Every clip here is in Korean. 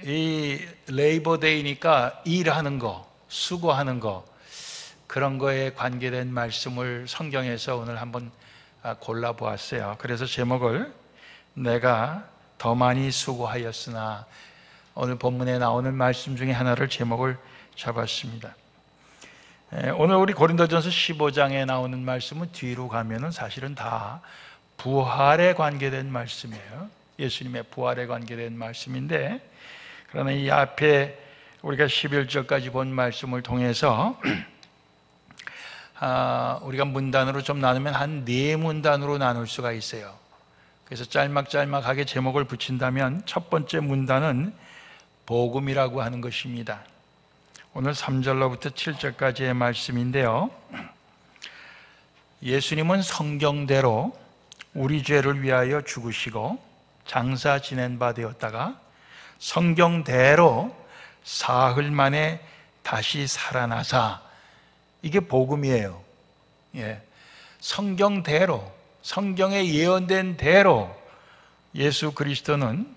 이 레이버데이니까 일하는 거, 수고하는 거, 그런 거에 관계된 말씀을 성경에서 오늘 한번 골라보았어요. 그래서 제목을 내가 더 많이 수고하였으나, 오늘 본문에 나오는 말씀 중에 하나를 제목을 잡았습니다. 오늘 우리 고린도전서 15장에 나오는 말씀은 뒤로 가면은 사실은 다 부활에 관계된 말씀이에요. 예수님의 부활에 관계된 말씀인데, 그러나 이 앞에 우리가 11절까지 본 말씀을 통해서 우리가 문단으로 좀 나누면 한 4문단으로 나눌 수가 있어요. 그래서 짤막짤막하게 제목을 붙인다면 첫 번째 문단은 복음이라고 하는 것입니다. 오늘 3절로부터 7절까지의 말씀인데요, 예수님은 성경대로 우리 죄를 위하여 죽으시고 장사 지낸 바 되었다가 성경대로 사흘 만에 다시 살아나사, 이게 복음이에요. 성경대로, 성경에 예언된 대로 예수 그리스도는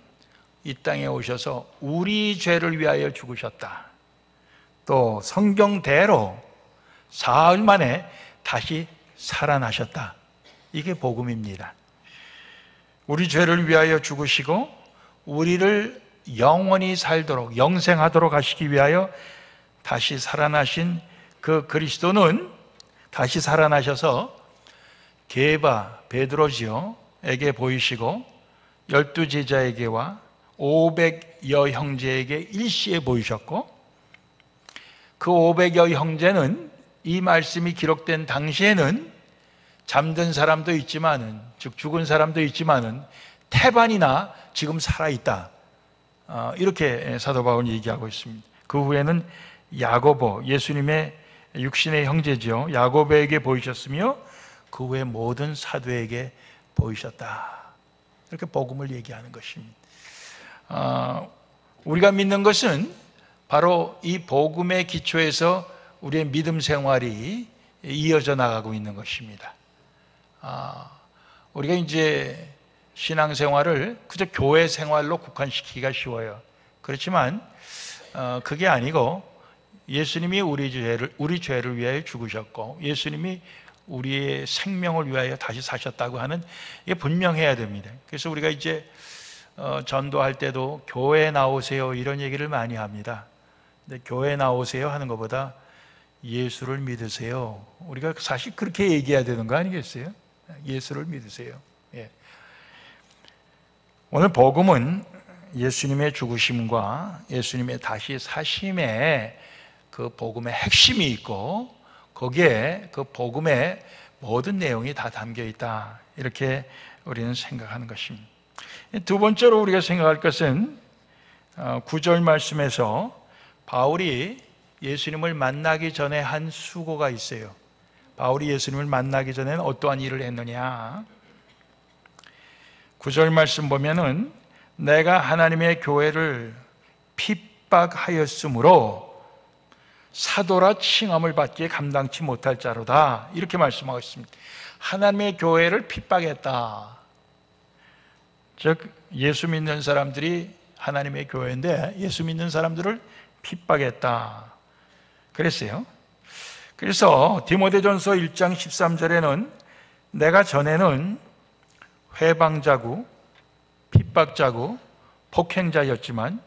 이 땅에 오셔서 우리 죄를 위하여 죽으셨다. 또 성경대로 사흘 만에 다시 살아나셨다. 이게 복음입니다. 우리 죄를 위하여 죽으시고 우리를 영원히 살도록, 영생하도록 하시기 위하여 다시 살아나신 그 그리스도는 다시 살아나셔서 베드로지요 에게 보이시고 12제자에게와 500여 형제에게 일시에 보이셨고, 그 500여 형제는 이 말씀이 기록된 당시에는 잠든 사람도 있지만은, 즉 죽은 사람도 있지만은 태반이나 지금 살아있다, 이렇게 사도 바울이 얘기하고 있습니다. 그 후에는 야고보, 예수님의 육신의 형제죠, 야고보에게 보이셨으며 그 후에 모든 사도에게 보이셨다. 이렇게 복음을 얘기하는 것입니다. 우리가 믿는 것은 바로 이 복음의 기초에서 우리의 믿음 생활이 이어져 나가고 있는 것입니다. 우리가 이제 신앙생활을 그저 교회 생활로 국한시키기가 쉬워요. 그렇지만 그게 아니고 예수님이 우리 죄를 위하여 죽으셨고 예수님이 우리의 생명을 위하여 다시 사셨다고 하는, 이게 분명해야 됩니다. 그래서 우리가 이제 전도할 때도 교회에 나오세요 이런 얘기를 많이 합니다. 근데 교회에 나오세요 하는 것보다 예수를 믿으세요, 우리가 사실 그렇게 얘기해야 되는 거 아니겠어요? 예수를 믿으세요. 오늘 복음은 예수님의 죽으심과 예수님의 다시 사심에 그 복음의 핵심이 있고, 거기에 그 복음의 모든 내용이 다 담겨 있다, 이렇게 우리는 생각하는 것입니다. 두 번째로 우리가 생각할 것은 9절 말씀에서 바울이 예수님을 만나기 전에 한 수고가 있어요. 바울이 예수님을 만나기 전에는 어떠한 일을 했느냐. 9절 말씀 보면은 내가 하나님의 교회를 핍박하였으므로 사도라 칭함을 받기에 감당치 못할 자로다, 이렇게 말씀하고 있습니다. 하나님의 교회를 핍박했다. 즉 예수 믿는 사람들이 하나님의 교회인데 예수 믿는 사람들을 핍박했다 그랬어요. 그래서 디모데전서 1장 13절에는 내가 전에는 회방자고 핍박자고 폭행자였지만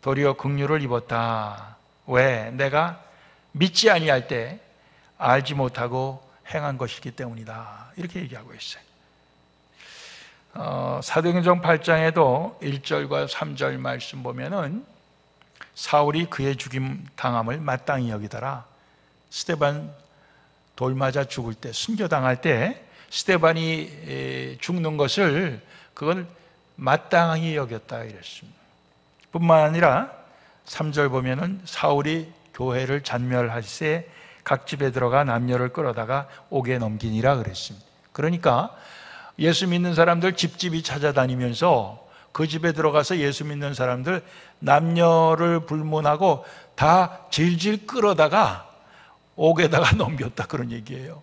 도리어 긍휼을 입었다. 왜? 내가 믿지 아니할 때 알지 못하고 행한 것이기 때문이다, 이렇게 얘기하고 있어요. 사도행전 8장에도 1절과 3절 말씀 보면은 사울이 그의 죽임 당함을 마땅히 여기더라. 스데반 돌 맞아 죽을 때, 순교당할 때 스데반이 죽는 것을 그걸 마땅히 여겼다 이랬습니다. 뿐만 아니라 3절 보면은 사울이 교회를 잔멸할세 각 집에 들어가 남녀를 끌어다가 옥에 넘기니라 그랬습니다. 그러니까 예수 믿는 사람들 집집이 찾아다니면서 그 집에 들어가서 예수 믿는 사람들 남녀를 불문하고 다 질질 끌어다가 옥에다가 넘겼다, 그런 얘기예요.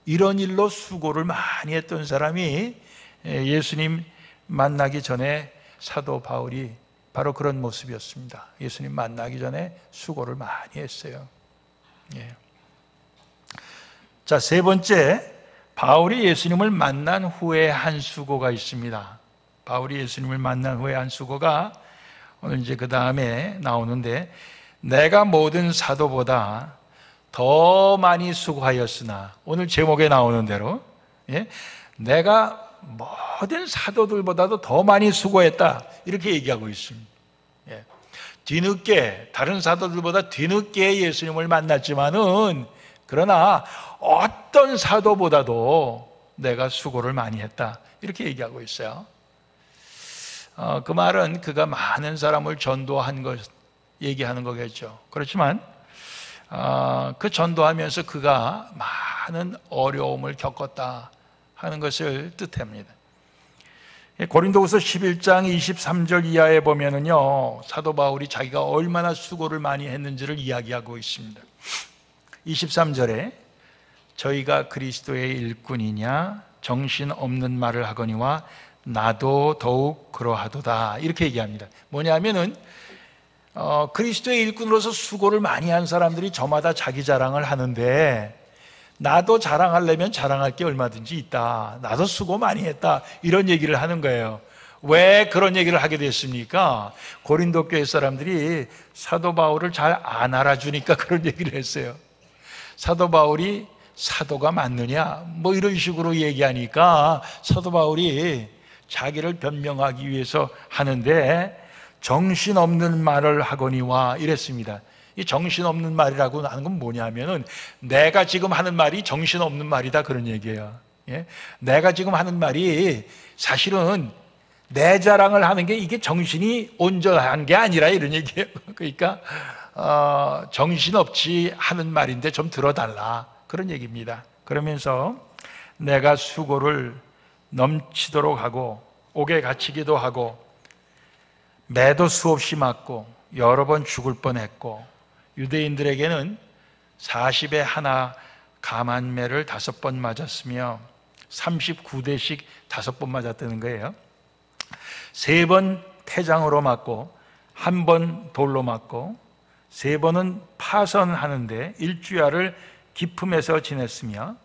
이런 일로 수고를 많이 했던 사람이 예수님 만나기 전에 사도 바울이 바로 그런 모습이었습니다. 예수님 만나기 전에 수고를 많이 했어요. 예. 자, 세 번째, 바울이 예수님을 만난 후에 한 수고가 있습니다. 바울이 예수님을 만난 후에 한 수고가 오늘 이제 그 다음에 나오는데, 내가 모든 사도보다 더 많이 수고하였으나, 오늘 제목에 나오는 대로, 예? 내가 모든 사도들보다도 더 많이 수고했다, 이렇게 얘기하고 있습니다. 예. 뒤늦게, 다른 사도들보다 뒤늦게 예수님을 만났지만은, 그러나 어떤 사도보다도 내가 수고를 많이 했다, 이렇게 얘기하고 있어요. 그 말은 그가 많은 사람을 전도한 것 얘기하는 거겠죠. 그렇지만 그 전도하면서 그가 많은 어려움을 겪었다 하는 것을 뜻합니다. 고린도후서 11장 23절 이하에 보면은요, 사도 바울이 자기가 얼마나 수고를 많이 했는지를 이야기하고 있습니다. 23절에 저희가 그리스도의 일꾼이냐 정신없는 말을 하거니와 나도 더욱 그러하도다, 이렇게 얘기합니다. 뭐냐면은 그리스도의 일꾼으로서 수고를 많이 한 사람들이 저마다 자기 자랑을 하는데, 나도 자랑하려면 자랑할 게 얼마든지 있다, 나도 수고 많이 했다, 이런 얘기를 하는 거예요. 왜 그런 얘기를 하게 됐습니까? 고린도 교회 사람들이 사도 바울을 잘 안 알아주니까 그런 얘기를 했어요. 사도 바울이 사도가 맞느냐, 뭐 이런 식으로 얘기하니까 사도 바울이 자기를 변명하기 위해서 하는데, 정신없는 말을 하거니와 이랬습니다. 이 정신없는 말이라고 하는 건 뭐냐면은, 내가 지금 하는 말이 정신없는 말이다, 그런 얘기예요. 예? 내가 지금 하는 말이 사실은 내 자랑을 하는 게 이게 정신이 온전한 게 아니라, 이런 얘기예요. 그러니까 정신없이 하는 말인데 좀 들어달라, 그런 얘기입니다. 그러면서 내가 수고를 넘치도록 하고 옥에 갇히기도 하고 매도 수없이 맞고 여러 번 죽을 뻔했고, 유대인들에게는 40에 하나 감한매를 5번 맞았으며 39대씩 5번 맞았다는 거예요. 3번 태장으로 맞고 1번 돌로 맞고 3번은 파선하는데 일주야를 기품에서 지냈으며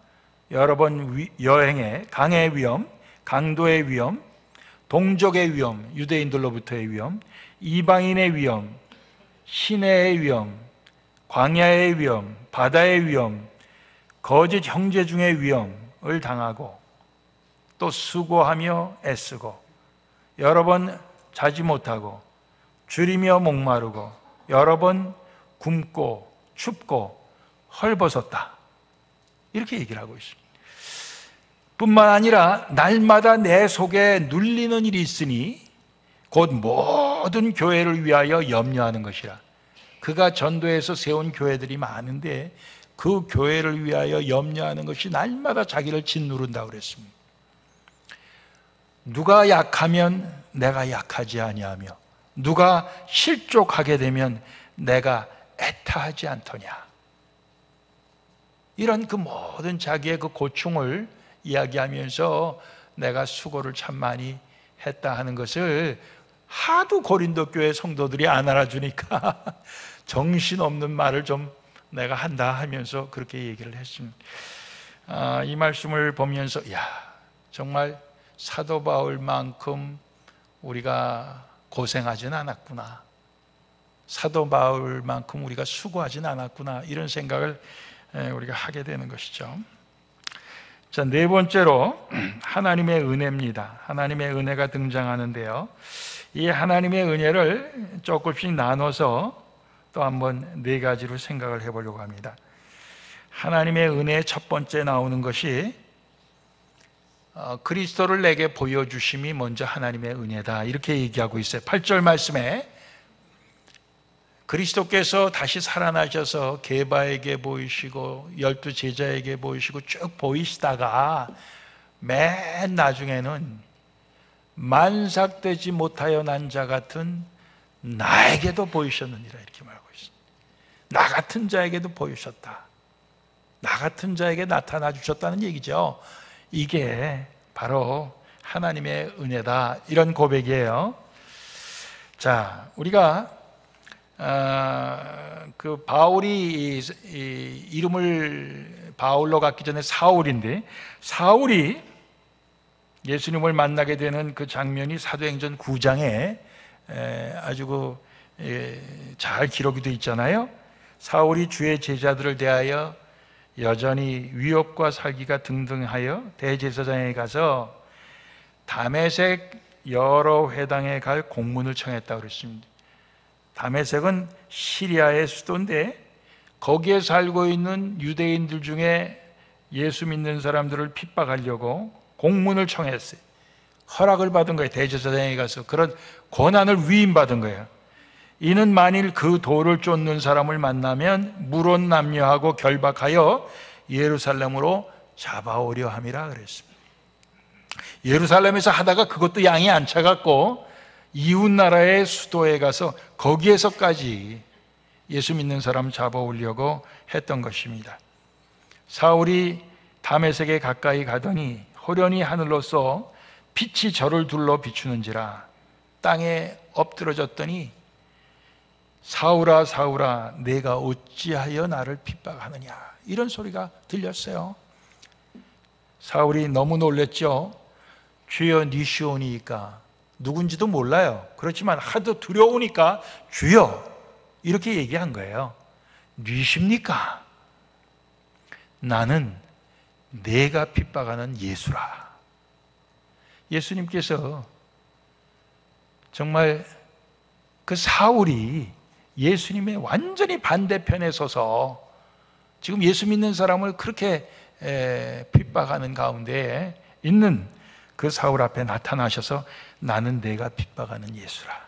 여러 번 여행에 강의 위험, 강도의 위험, 동족의 위험, 유대인들로부터의 위험, 이방인의 위험, 시내의 위험, 광야의 위험, 바다의 위험, 거짓 형제 중의 위험을 당하고, 또 수고하며 애쓰고 여러 번 자지 못하고 줄이며 목마르고 여러 번 굶고 춥고 헐벗었다, 이렇게 얘기를 하고 있습니다. 뿐만 아니라 날마다 내 속에 눌리는 일이 있으니 곧 모든 교회를 위하여 염려하는 것이라. 그가 전도해서 세운 교회들이 많은데 그 교회를 위하여 염려하는 것이 날마다 자기를 짓누른다고 그랬습니다. 누가 약하면 내가 약하지 아니하며 누가 실족하게 되면 내가 애타하지 않더냐. 이런 그 모든 자기의 그 고충을 이야기하면서 내가 수고를 참 많이 했다 하는 것을 하도 고린도 교회 성도들이 안 알아주니까 정신없는 말을 좀 내가 한다 하면서 그렇게 얘기를 했습니다. 이 말씀을 보면서 정말 사도 바울만큼 우리가 고생하진 않았구나, 사도 바울만큼 우리가 수고하진 않았구나, 이런 생각을 우리가 하게 되는 것이죠. 자, 네 번째로 하나님의 은혜입니다. 하나님의 은혜가 등장하는데요, 이 하나님의 은혜를 조금씩 나눠서 또 한번 4가지로 생각을 해보려고 합니다. 하나님의 은혜의 첫 번째 나오는 것이 그리스도를 내게 보여주심이 먼저 하나님의 은혜다, 이렇게 얘기하고 있어요. 8절 말씀에 그리스도께서 다시 살아나셔서 게바에게 보이시고 12 제자에게 보이시고 쭉 보이시다가 맨 나중에는 만삭되지 못하여 난 자 같은 나에게도 보이셨느니라, 이렇게 말하고 있습니다. 나 같은 자에게도 보이셨다, 나 같은 자에게 나타나 주셨다는 얘기죠. 이게 바로 하나님의 은혜다, 이런 고백이에요. 자, 우리가 그 바울이 이름을 바울로 갖기 전에 사울인데, 사울이 예수님을 만나게 되는 그 장면이 사도행전 9장에 아주 잘 기록이 되어 있잖아요. 사울이 주의 제자들을 대하여 여전히 위협과 살기가 등등하여 대제사장에 가서 다메섹 여러 회당에 갈 공문을 청했다고 그랬습니다. 다메섹은 시리아의 수도인데 거기에 살고 있는 유대인들 중에 예수 믿는 사람들을 핍박하려고 공문을 청했어요. 허락을 받은 거예요. 대제사장에 가서 그런 권한을 위임받은 거예요. 이는 만일 그 돌을 쫓는 사람을 만나면 물론 남녀하고 결박하여 예루살렘으로 잡아오려 함이라 그랬습니다. 예루살렘에서 하다가 그것도 양이 안 차갖고 이웃 나라의 수도에 가서 거기에서까지 예수 믿는 사람 잡아오려고 했던 것입니다. 사울이 다메섹에 가까이 가더니 호련히 하늘로서 빛이 저를 둘러 비추는지라 땅에 엎드러졌더니 사울아 사울아 내가 어찌하여 나를 핍박하느냐, 이런 소리가 들렸어요. 사울이 너무 놀랬죠. 주여 니시오니까, 누군지도 몰라요. 그렇지만 하도 두려우니까 주여 이렇게 얘기한 거예요. 니십니까? 나는 내가 핍박하는 예수라. 예수님께서 정말 그 사울이 예수님의 완전히 반대편에 서서 지금 예수 믿는 사람을 그렇게 핍박하는 가운데 있는 그 사울 앞에 나타나셔서 나는 내가 핍박하는 예수라.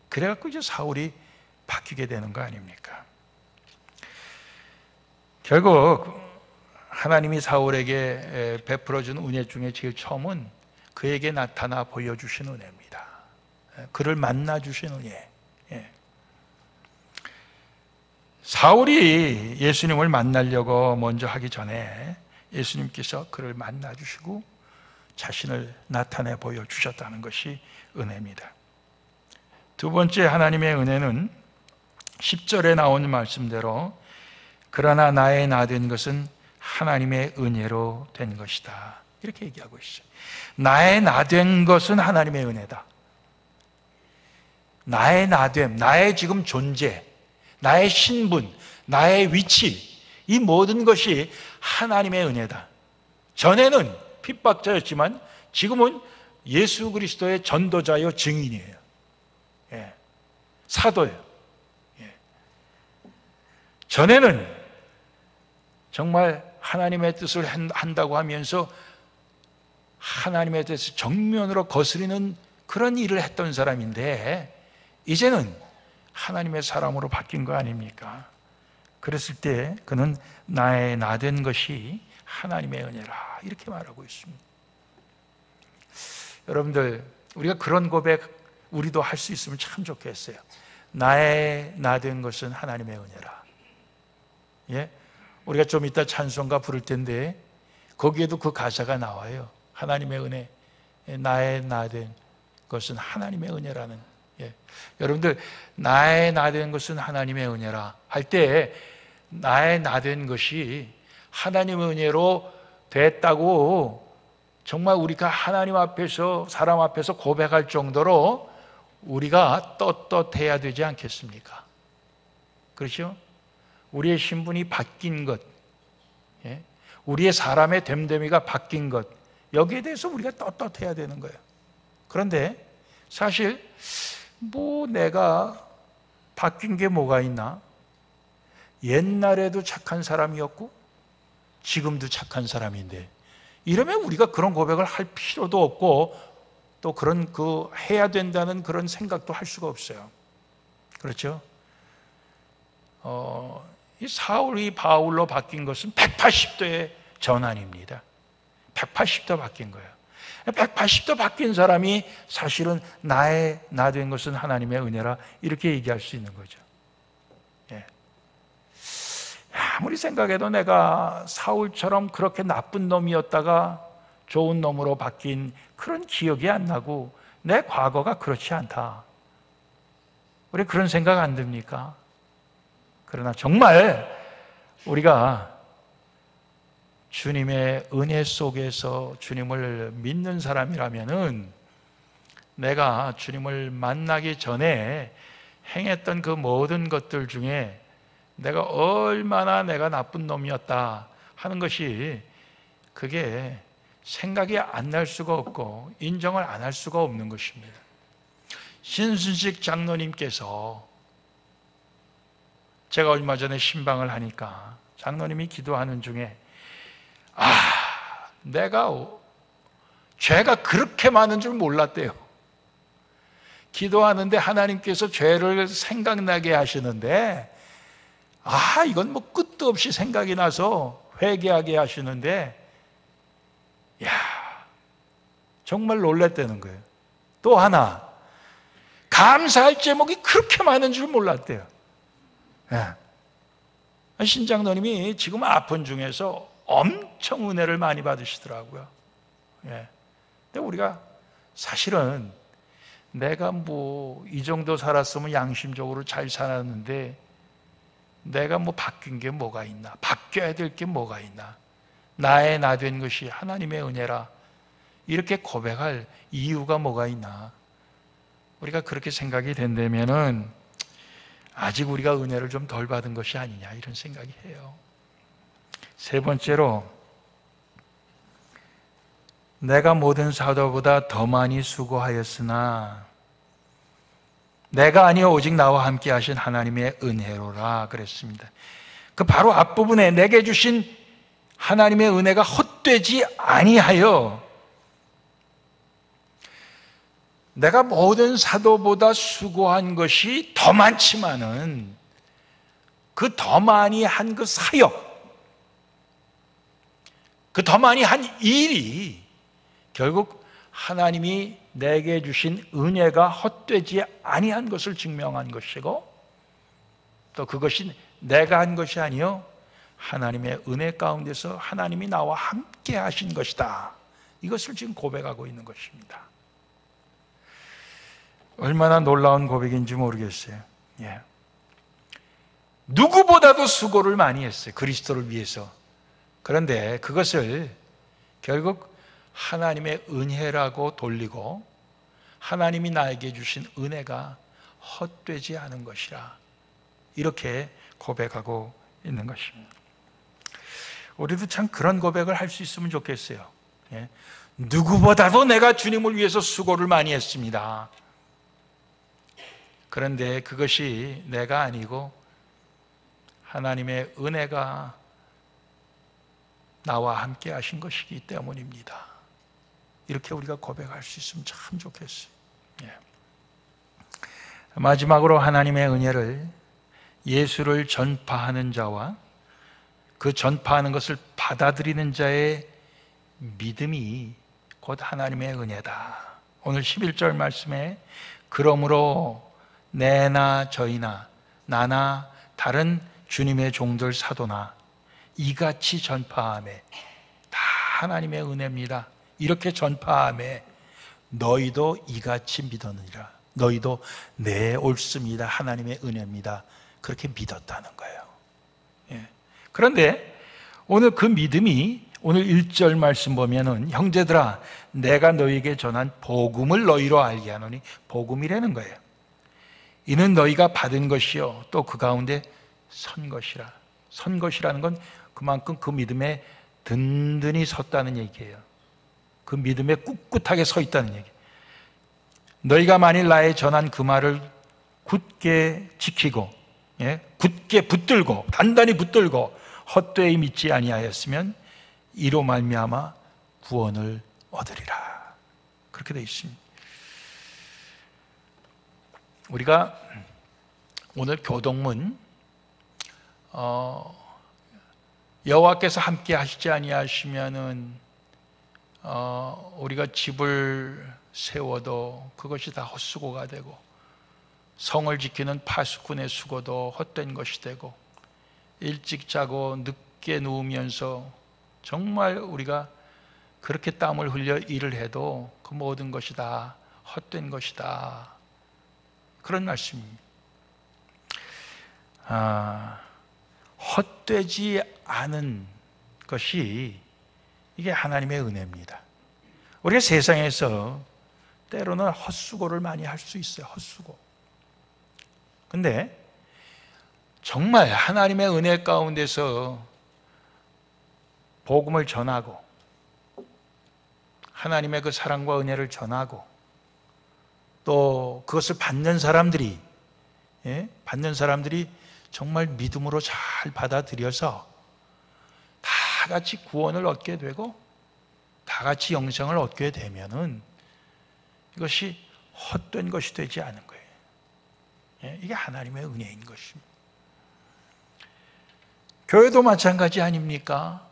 그래갖고 이제 사울이 바뀌게 되는 거 아닙니까? 결국 하나님이 사울에게 베풀어준 은혜 중에 제일 처음은 그에게 나타나 보여주신 은혜입니다. 그를 만나주신 은혜. 사울이 예수님을 만나려고 먼저 하기 전에 예수님께서 그를 만나주시고 자신을 나타내 보여주셨다는 것이 은혜입니다. 두 번째 하나님의 은혜는 10절에 나온 말씀대로 그러나 나의 나 된 것은 하나님의 은혜로 된 것이다, 이렇게 얘기하고 있어요. 나의 나 된 것은 하나님의 은혜다. 나의 나됨, 나의 지금 존재, 나의 신분, 나의 위치, 이 모든 것이 하나님의 은혜다. 전에는 핍박자였지만 지금은 예수 그리스도의 전도자요 증인이에요. 사도예요. 전에는 정말 하나님의 뜻을 한다고 하면서 하나님에 대해서 정면으로 거스리는 그런 일을 했던 사람인데 이제는 하나님의 사람으로 바뀐 거 아닙니까? 그랬을 때 그는 나의 나 된 것이 하나님의 은혜라, 이렇게 말하고 있습니다. 여러분들, 우리가 그런 고백 우리도 할 수 있으면 참 좋겠어요. 나의 나 된 것은 하나님의 은혜라. 우리가 좀 이따 찬송가 부를 텐데 거기에도 그 가사가 나와요. 하나님의 은혜, 나의 나 된 것은 하나님의 은혜라는. 여러분들, 나의 나 된 것은 하나님의 은혜라 할 때 나의 나 된 것이 하나님의 은혜로 됐다고 정말 우리가 하나님 앞에서, 사람 앞에서 고백할 정도로 우리가 떳떳해야 되지 않겠습니까? 그렇죠? 우리의 신분이 바뀐 것, 우리의 사람의 됨됨이가 바뀐 것, 여기에 대해서 우리가 떳떳해야 되는 거예요. 그런데 사실 내가 바뀐 게 뭐가 있나? 옛날에도 착한 사람이었고 지금도 착한 사람인데, 이러면 우리가 그런 고백을 할 필요도 없고 또 그런 해야 된다는 그런 생각도 할 수가 없어요. 그렇죠? 이 사울이 바울로 바뀐 것은 180도의 전환입니다. 180도 바뀐 거예요. 180도 바뀐 사람이 사실은 나의 나 된 것은 하나님의 은혜라, 이렇게 얘기할 수 있는 거죠. 아무리 생각해도 내가 사울처럼 그렇게 나쁜 놈이었다가 좋은 놈으로 바뀐 그런 기억이 안 나고 내 과거가 그렇지 않다. 우리 그런 생각 안 듭니까? 그러나 정말 우리가 주님의 은혜 속에서 주님을 믿는 사람이라면은 내가 주님을 만나기 전에 행했던 그 모든 것들 중에 내가 얼마나 내가 나쁜 놈이었다 하는 것이 그게 생각이 안 날 수가 없고 인정을 안 할 수가 없는 것입니다. 신순식 장로님께서 제가 얼마 전에 신방을 하니까 장로님이 기도하는 중에 내가 죄가 그렇게 많은 줄 몰랐대요. 기도하는데 하나님께서 죄를 생각나게 하시는데 이건 뭐 끝도 없이 생각이 나서 회개하게 하시는데 정말 놀랐다는 거예요. 또 하나, 감사할 제목이 그렇게 많은 줄 몰랐대요. 신장로님이 지금 아픈 중에서 엄청 은혜를 많이 받으시더라고요. 근데 우리가 사실은 내가 뭐 이 정도 살았으면 양심적으로 잘 살았는데 내가 뭐 바뀐 게 뭐가 있나? 바뀌어야 될 게 뭐가 있나? 나의 나 된 것이 하나님의 은혜라. 이렇게 고백할 이유가 뭐가 있나? 우리가 그렇게 생각이 된다면은 아직 우리가 은혜를 좀 덜 받은 것이 아니냐 이런 생각이 해요. 세 번째로, 내가 모든 사도보다 더 많이 수고하였으나 내가 아니요 오직 나와 함께 하신 하나님의 은혜로라 그랬습니다. 그 바로 앞부분에 내게 주신 하나님의 은혜가 헛되지 아니하여, 내가 모든 사도보다 수고한 것이 더 많지만은 그 더 많이 한 그 사역, 그 더 많이 한 일이 결국 하나님이 내게 주신 은혜가 헛되지 아니한 것을 증명한 것이고, 또 그것이 내가 한 것이 아니요 하나님의 은혜 가운데서 하나님이 나와 함께 하신 것이다, 이것을 지금 고백하고 있는 것입니다. 얼마나 놀라운 고백인지 모르겠어요. 누구보다도 수고를 많이 했어요, 그리스도를 위해서. 그런데 그것을 결국 하나님의 은혜라고 돌리고 하나님이 나에게 주신 은혜가 헛되지 않은 것이라, 이렇게 고백하고 있는 것입니다. 우리도 참 그런 고백을 할 수 있으면 좋겠어요. 누구보다도 내가 주님을 위해서 수고를 많이 했습니다. 그런데 그것이 내가 아니고 하나님의 은혜가 나와 함께 하신 것이기 때문입니다. 이렇게 우리가 고백할 수 있으면 참 좋겠어요. 마지막으로 하나님의 은혜를, 예수를 전파하는 자와 그 전파하는 것을 받아들이는 자의 믿음이 곧 하나님의 은혜다. 오늘 11절 말씀에 그러므로 내나 저희나 나나 다른 주님의 종들 사도나 이같이 전파하매 다 하나님의 은혜입니다. 이렇게 전파하매 너희도 이같이 믿었느니라. 너희도 네 옳습니다, 하나님의 은혜입니다, 그렇게 믿었다는 거예요. 그런데 오늘 그 믿음이, 오늘 1절 말씀 보면은 형제들아 내가 너희에게 전한 복음을 너희로 알게 하노니, 복음이라는 거예요. 이는 너희가 받은 것이요 또 그 가운데 선 것이라. 선 것이라는 건 그만큼 그 믿음에 든든히 섰다는 얘기예요. 그 믿음에 꿋꿋하게 서 있다는 얘기. 너희가 만일 나의 전한 그 말을 굳게 지키고, 굳게 붙들고, 단단히 붙들고 헛되이 믿지 아니하였으면 이로 말미암아 구원을 얻으리라. 그렇게 되어 있습니다. 우리가 오늘 교동문 여호와께서 함께 하시지 아니하시면은 우리가 집을 세워도 그것이 다 헛수고가 되고, 성을 지키는 파수꾼의 수고도 헛된 것이 되고, 일찍 자고 늦게 누우면서 정말 우리가 그렇게 땀을 흘려 일을 해도 그 모든 것이 다 헛된 것이다, 그런 말씀입니다. 헛되지 않은 것이 이게 하나님의 은혜입니다. 우리가 세상에서 때로는 헛수고를 많이 할 수 있어요. 헛수고. 근데 정말 하나님의 은혜 가운데서 복음을 전하고 하나님의 그 사랑과 은혜를 전하고 또 그것을 받는 사람들이 정말 믿음으로 잘 받아들여서 다 같이 구원을 얻게 되고 다 같이 영생을 얻게 되면은 이것이 헛된 것이 되지 않은 거예요. 이게 하나님의 은혜인 것입니다. 교회도 마찬가지 아닙니까?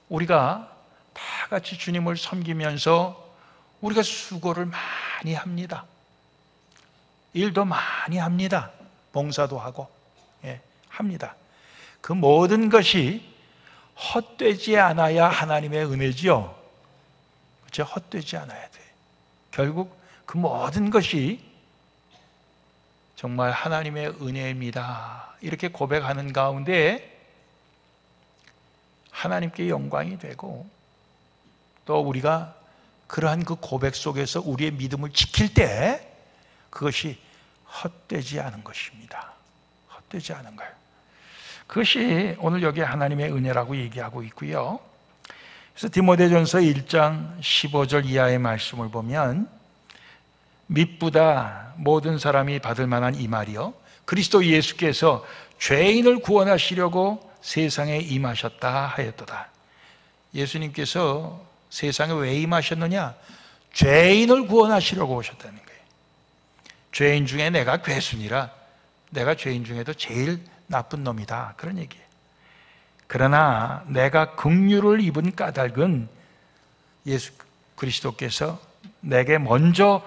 우리가 다 같이 주님을 섬기면서 우리가 수고를 많이 합니다. 일도 많이 합니다. 봉사도 하고 합니다. 그 모든 것이 헛되지 않아야 하나님의 은혜지요. 그렇죠? 헛되지 않아야 돼. 결국 그 모든 것이 정말 하나님의 은혜입니다. 이렇게 고백하는 가운데 하나님께 영광이 되고 또 우리가 그러한 그 고백 속에서 우리의 믿음을 지킬 때 그것이 헛되지 않은 것입니다. 헛되지 않은 거예요. 그것이 오늘 여기 하나님의 은혜라고 얘기하고 있고요. 그래서 디모데전서 1장 15절 이하의 말씀을 보면 mit보다 모든 사람이 받을 만한 이 말이요 그리스도 예수께서 죄인을 구원하시려고 세상에 임하셨다 하였도다. 예수님께서 세상에 왜 임하셨느냐? 죄인을 구원하시려고 오셨다는 거예요. 죄인 중에 내가 괴순이라 내가 죄인 중에도 제일 나쁜 놈이다. 그런 얘기예요. 그러나 내가 긍휼을 입은 까닭은 예수 그리스도께서 내게 먼저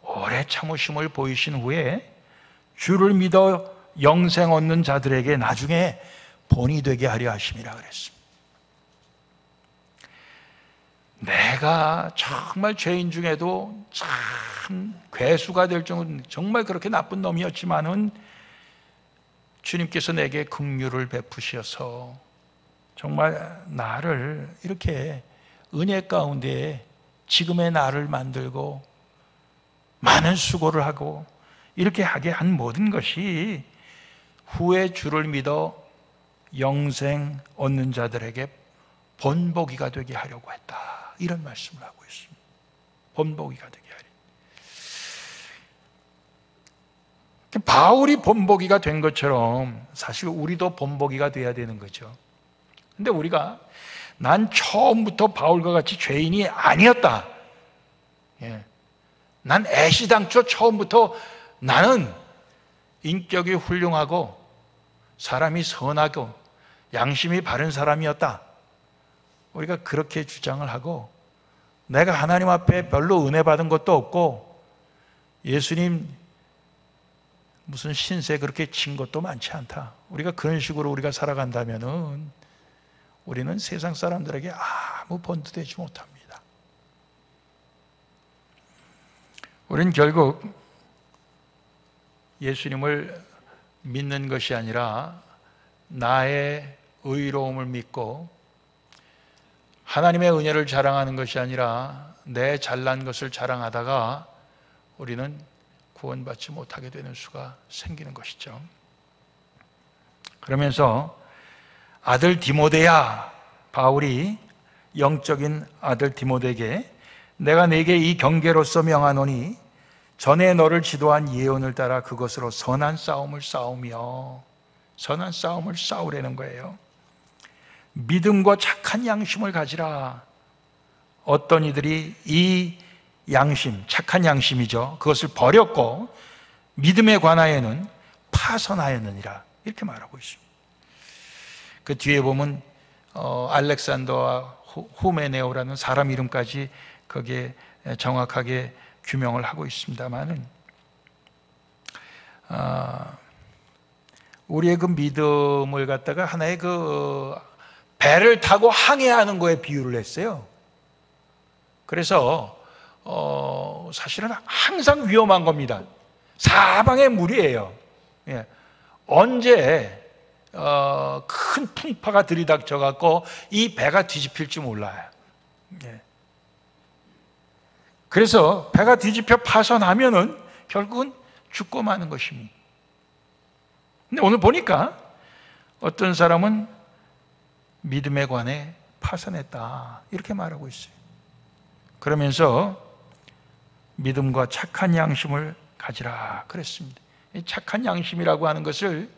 오래 참으심을 보이신 후에 주를 믿어 영생 얻는 자들에게 나중에 본이 되게 하려 하심이라 그랬습니다. 내가 정말 죄인 중에도 참 괴수가 될 정도로 정말 그렇게 나쁜 놈이었지만은 주님께서 내게 긍휼을 베푸셔서 정말 나를 이렇게 은혜 가운데 지금의 나를 만들고 많은 수고를 하고 이렇게 하게 한 모든 것이 후에 주를 믿어 영생 얻는 자들에게 본보기가 되게 하려고 했다. 이런 말씀을 하고 있습니다. 본보기가 되게 하려. 바울이 본보기가 된 것처럼 사실 우리도 본보기가 돼야 되는 거죠. 근데 우리가 난 처음부터 바울과 같이 죄인이 아니었다. 난 애시당초 처음부터 나는 인격이 훌륭하고 사람이 선하고 양심이 바른 사람이었다. 우리가 그렇게 주장을 하고 내가 하나님 앞에 별로 은혜 받은 것도 없고 예수님 무슨 신세 그렇게 친 것도 많지 않다. 우리가 그런 식으로 우리가 살아간다면은 우리는 세상 사람들에게 아무 본도 되지 못합니다. 우리는 결국 예수님을 믿는 것이 아니라 나의 의로움을 믿고 하나님의 은혜를 자랑하는 것이 아니라 내 잘난 것을 자랑하다가 우리는 구원받지 못하게 되는 수가 생기는 것이죠. 그러면서 아들 디모데야, 바울이 영적인 아들 디모데에게 내가 네게 이 경계로서 명하노니 전에 너를 지도한 예언을 따라 그것으로 선한 싸움을 싸우며 선한 싸움을 싸우라는 거예요. 믿음과 착한 양심을 가지라. 어떤 이들이 이 양심, 착한 양심이죠. 그것을 버렸고 믿음에 관하여는 파선하였느니라. 이렇게 말하고 있습니다. 그 뒤에 보면 알렉산더와 후메네오라는 사람 이름까지 거기에 정확하게 규명을 하고 있습니다만은 우리의 그 믿음을 갖다가 하나의 그 배를 타고 항해하는 거에 비유를 했어요. 그래서 사실은 항상 위험한 겁니다. 사방에 물이에요. 언제 큰 풍파가 들이닥쳐 갖고 이 배가 뒤집힐지 몰라요. 예. 그래서 배가 뒤집혀 파손하면은 결국은 죽고 마는 것입니다. 근데 오늘 보니까 어떤 사람은 믿음에 관해 파손했다 이렇게 말하고 있어요. 그러면서 믿음과 착한 양심을 가지라 그랬습니다. 이 착한 양심이라고 하는 것을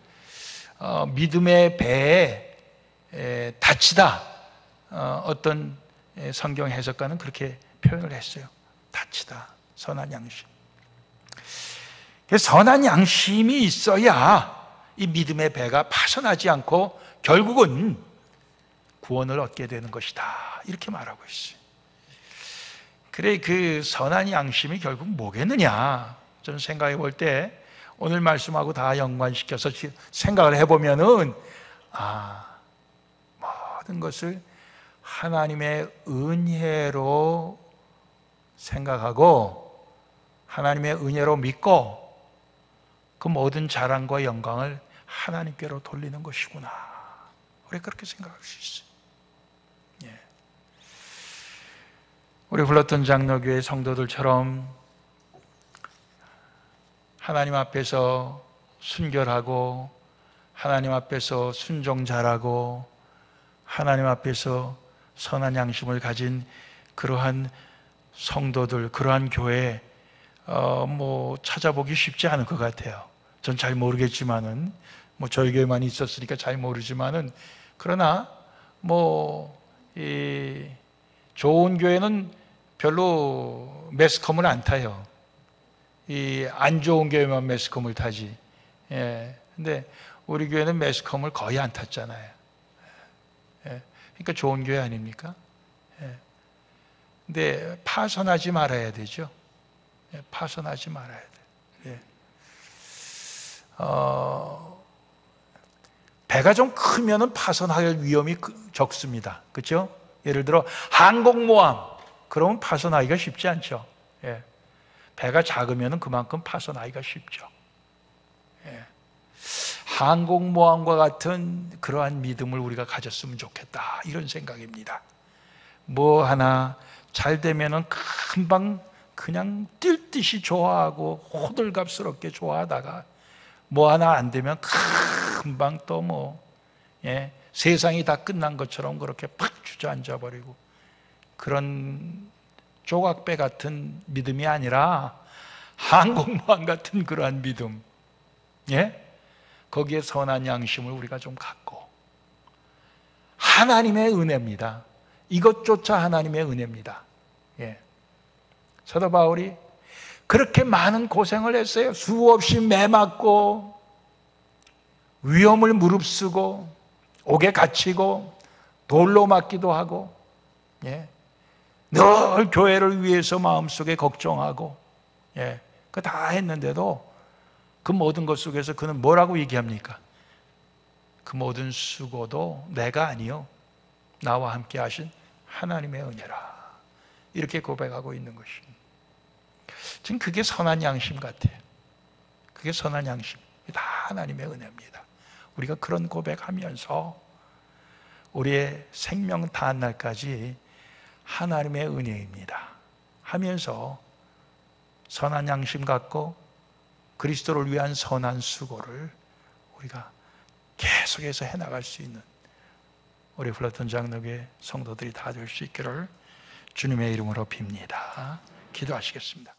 믿음의 배에 다치다, 어떤 성경 해석가는 그렇게 표현을 했어요. 다치다, 선한 양심. 선한 양심이 있어야 이 믿음의 배가 파손하지 않고 결국은 구원을 얻게 되는 것이다 이렇게 말하고 있어요. 그래, 그 선한 양심이 결국 뭐겠느냐, 저는 생각해 볼 때 오늘 말씀하고 다 연관시켜서 생각을 해보면은 모든 것을 하나님의 은혜로 생각하고 하나님의 은혜로 믿고 그 모든 자랑과 영광을 하나님께로 돌리는 것이구나, 우리 그렇게 생각할 수 있어요. 예. 우리 불렀던 장로교회 성도들처럼 하나님 앞에서 순결하고 하나님 앞에서 순종 잘하고 하나님 앞에서 선한 양심을 가진 그러한 성도들, 그러한 교회 찾아보기 쉽지 않을 것 같아요. 전 잘 모르겠지만은 저희 교회만 있었으니까 잘 모르지만은, 그러나 이 좋은 교회는 별로 매스컴을 안 타요. 이 안 좋은 교회만 매스컴을 타지. 예. 근데 우리 교회는 매스컴을 거의 안 탔잖아요. 예. 그러니까 좋은 교회 아닙니까? 예. 근데 파손하지 말아야 되죠. 예. 파손하지 말아야 돼. 예. 배가 좀 크면은 파손할 위험이 적습니다. 그렇죠? 예를 들어 항공모함, 그러면 파손하기가 쉽지 않죠. 예. 배가 작으면 그만큼 파손하기가 쉽죠. 예. 항공모함과 같은 그러한 믿음을 우리가 가졌으면 좋겠다, 이런 생각입니다. 뭐 하나 잘 되면은 금방 그냥 뛸 듯이 좋아하고 호들갑스럽게 좋아하다가 뭐 하나 안 되면 금방 또 세상이 다 끝난 것처럼 그렇게 팍 주저앉아 버리고, 그런 조각배 같은 믿음이 아니라 항공모함 같은 그러한 믿음, 예? 거기에 선한 양심을 우리가 좀 갖고, 하나님의 은혜입니다. 이것조차 하나님의 은혜입니다. 예. 사도 바울이 그렇게 많은 고생을 했어요. 수없이 매 맞고 위험을 무릅쓰고 옥에 갇히고 돌로 맞기도 하고, 예. 늘 교회를 위해서 마음속에 걱정하고, 예. 그 다 했는데도 그 모든 것 속에서 그는 뭐라고 얘기합니까? 그 모든 수고도 내가 아니요 나와 함께 하신 하나님의 은혜라, 이렇게 고백하고 있는 것입니다. 지금 그게 선한 양심 같아요. 그게 선한 양심, 다 하나님의 은혜입니다. 우리가 그런 고백하면서 우리의 생명 다한 날까지 하나님의 은혜입니다 하면서 선한 양심 갖고 그리스도를 위한 선한 수고를 우리가 계속해서 해나갈 수 있는 우리 플라톤 장로교회 성도들이 다 될 수 있기를 주님의 이름으로 빕니다. 기도하시겠습니다.